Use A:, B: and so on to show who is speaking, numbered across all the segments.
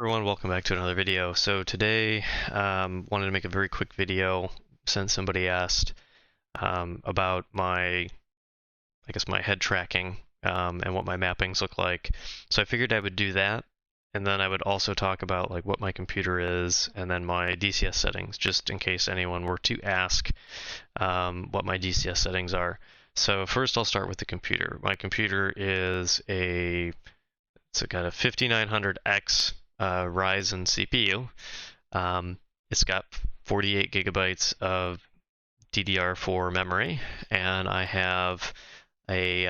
A: Everyone, welcome back to another video. So today, wanted to make a very quick video since somebody asked about my head tracking and what my mappings look like. So I figured I would do that, and then I would also talk about like what my computer is, and then my DCS settings, just in case anyone were to ask what my DCS settings are. So first, I'll start with the computer. My computer is it's got a 5900X Ryzen CPU. It's got 48 gigabytes of DDR4 memory, and I have a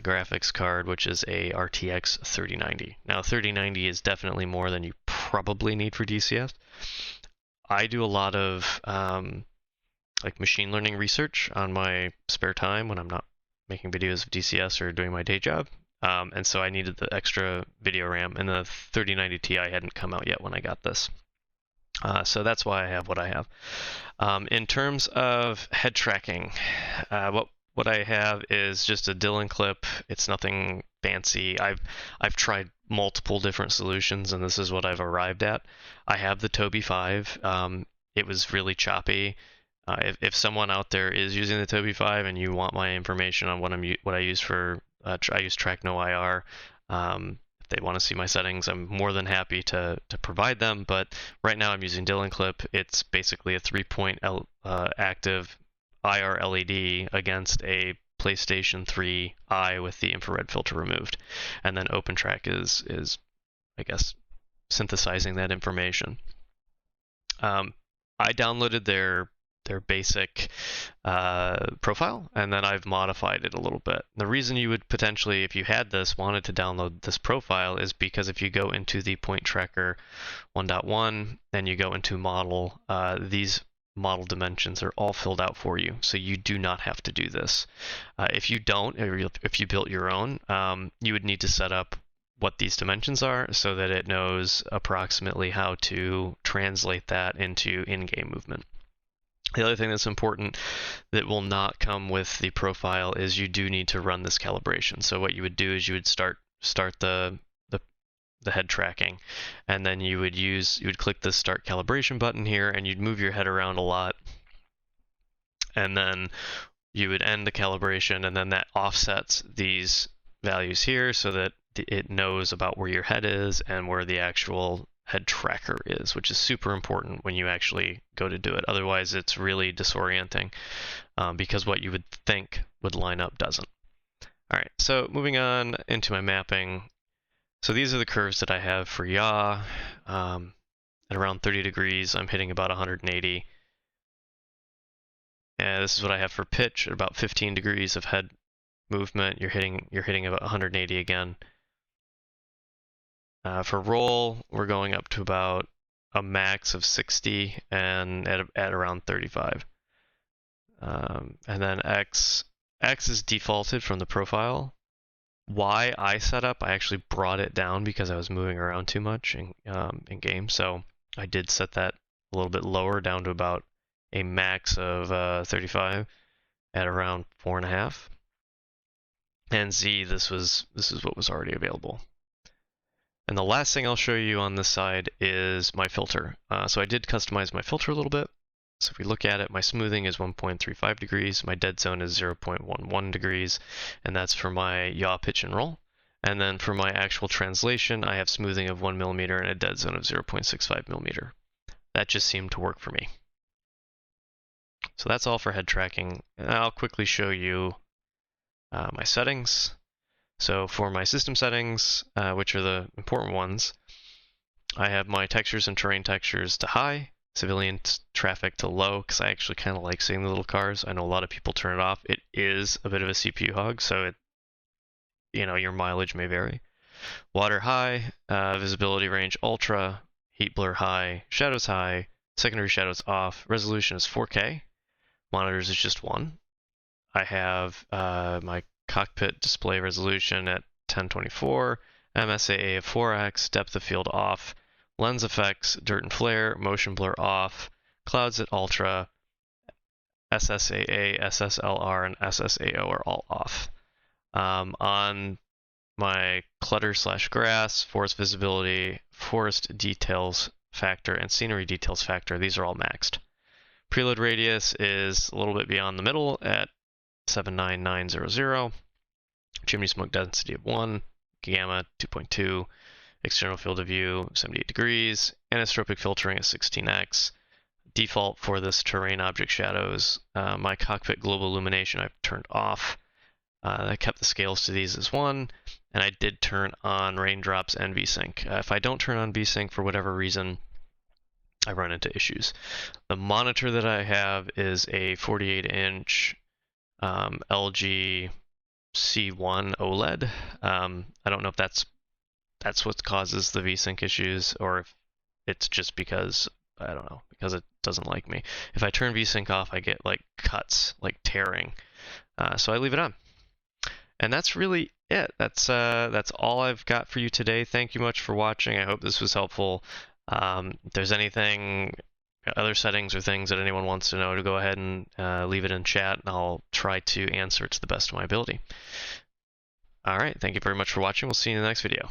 A: graphics card which is a RTX 3090. Now 3090 is definitely more than you probably need for DCS. I do a lot of like machine learning research on my spare time when I'm not making videos of DCS or doing my day job. And so I needed the extra video RAM, and the 3090 Ti hadn't come out yet when I got this. So that's why I have what I have. In terms of head tracking, what I have is just a Dylan clip. It's nothing fancy. I've tried multiple different solutions, and this is what I've arrived at. I have the Tobii 5. It was really choppy. If someone out there is using the Tobii 5 and you want my information on what I use for I use Track No IR. If they want to see my settings, I'm more than happy to provide them. But right now I'm using Dylan Clip. It's basically a 3-point active IR LED against a PlayStation 3 eye with the infrared filter removed. And then OpenTrack is I guess, synthesizing that information. I downloaded their basic profile, and then I've modified it a little bit. The reason you would potentially, if you had this, wanted to download this profile is because if you go into the Point Tracker 1.1 and you go into model, these model dimensions are all filled out for you, so you do not have to do this. If you don't, or if you built your own, you would need to set up what these dimensions are so that it knows approximately how to translate that into in-game movement. The other thing that's important that will not come with the profile is you do need to run this calibration. So what you would do is you would start the head tracking, and then you would click the start calibration button here, and you'd move your head around a lot, and then you would end the calibration, and then that offsets these values here so that it knows about where your head is and where the actual head tracker is, which is super important when you actually go to do it. Otherwise, it's really disorienting because what you would think would line up doesn't. All right, so moving on into my mapping. So these are the curves that I have for yaw. At around 30 degrees, I'm hitting about 180. And this is what I have for pitch at about 15 degrees of head movement. You're hitting about 180 again. For roll, we're going up to about a max of 60 and at around 35. And then X is defaulted from the profile. Y I set up, I actually brought it down because I was moving around too much in game. So I did set that a little bit lower, down to about a max of 35 at around 4.5. And Z, this is what was already available. And the last thing I'll show you on this side is my filter. So I did customize my filter a little bit. So if we look at it, my smoothing is 1.35 degrees, my dead zone is 0.11 degrees, and that's for my yaw, pitch, and roll. And then for my actual translation, I have smoothing of 1 millimeter and a dead zone of 0.65 millimeter. That just seemed to work for me. So that's all for head tracking. And I'll quickly show you my settings. So for my system settings, which are the important ones, I have my textures and terrain textures to high, civilian traffic to low, because I actually kind of like seeing the little cars. I know a lot of people turn it off. It is a bit of a CPU hog, so your mileage may vary. Water high, visibility range ultra, heat blur high, shadows high, secondary shadows off, resolution is 4K, monitors is just 1. I have my cockpit display resolution at 1024, MSAA of 4x, depth of field off, lens effects, dirt and flare, motion blur off, clouds at ultra, SSAA, SSLR, and SSAO are all off. On my clutter/grass, forest visibility forest details factor, and scenery details factor. These are all maxed. Preload radius is a little bit beyond the middle at 79900. Chimney smoke density of 1, gamma 2.2, external field of view 78 degrees, anisotropic filtering at 16x. Default for this terrain object shadows. My cockpit global illumination I've turned off. I kept the scales to these as 1, and I did turn on raindrops and VSync. If I don't turn on VSync for whatever reason, I run into issues. The monitor that I have is a 48-inch LG C1 OLED. I don't know if that's what causes the VSync issues, or if it's just because, I don't know, because it doesn't like me. If I turn VSync off, I get like cuts, like tearing. So I leave it on. And that's really it. That's all I've got for you today. Thank you much for watching. I hope this was helpful. If there's anything, other settings or things that anyone wants to know, to go ahead and leave it in chat, and I'll try to answer it to the best of my ability. All right, thank you very much for watching. We'll see you in the next video.